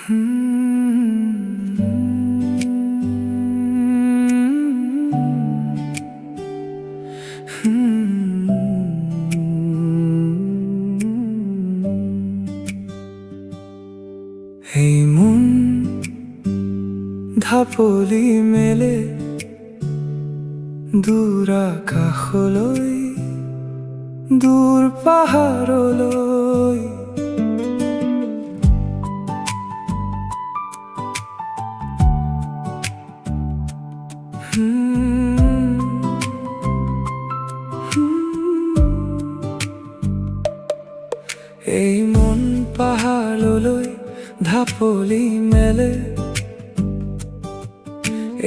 এই মন ঢাপলি মেলে দূৰ আকাশলৈ দূৰ পাহাৰলৈ এই মন পাহাৰলৈ ঢাপলি মেলে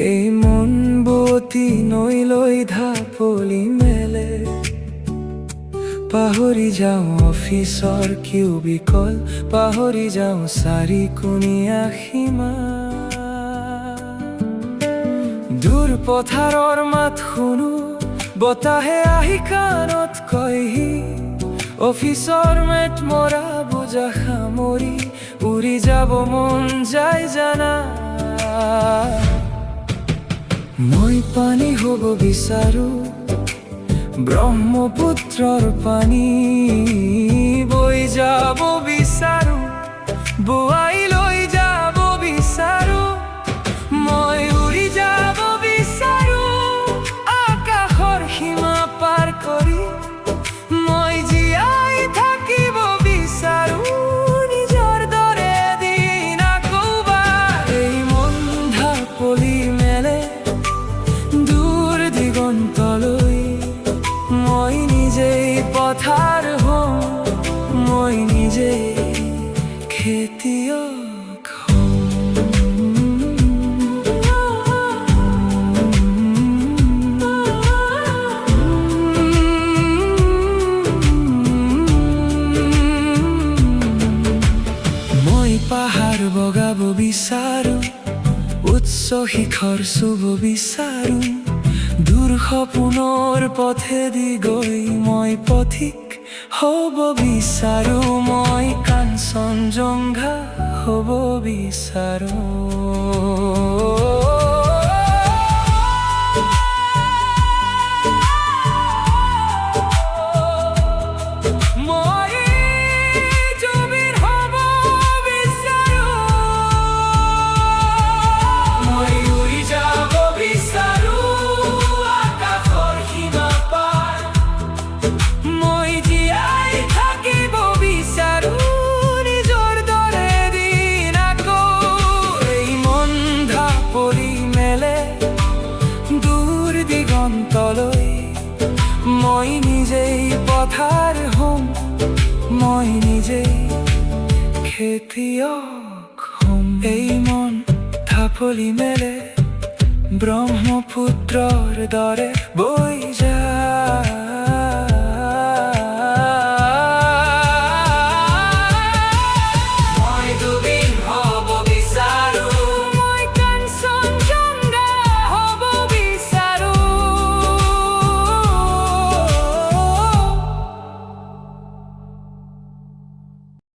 এই মন বুৱতী নৈলৈ ঢাপলি মেলে পাহৰি যাওঁ অফিচৰ কিউবিকল পাহৰি যাওঁ চাৰিকোণীয়া সীমা দূৰ পথাৰৰ মাত শুনো বতাহে আহি কাণত কয়হি অফিচৰ মেট মৰা বোজা সামৰি উৰি যাব মন যায় জানা মই পানী হ'ব বিচাৰো ব্ৰহ্মপুত্ৰৰ পানী বৈ যাব বিচাৰো বোৱাই লৈ যাব বিচাৰো মই উৰি যাব বিচাৰো আকাশৰ সীমা পাৰ কৰি মই জীয়াই থাকিব বিচাৰো নিজৰ দৰে দিন আকৌ এই মন ঢাপলি মেলে দূৰ দিগন্তলৈ মই নিজেই পথাৰ হওঁ মই নিজেই খেতিয়ক মই পাহাৰ বগাব বিচাৰো উচ্চ শিখৰ চুব বিচাৰো দূৰ সপোনৰ পথেদি গৈ মই পথিক হ'ব বিচাৰো মই কাঞ্চনজংঘা হ'ব বিচাৰো মই নিজেই পথাৰ হম মই নিজেই খেতিয়ক হম এই মন ঢাপলি মেলে ব্ৰহ্মপুত্ৰৰ দৰে বৈ যায়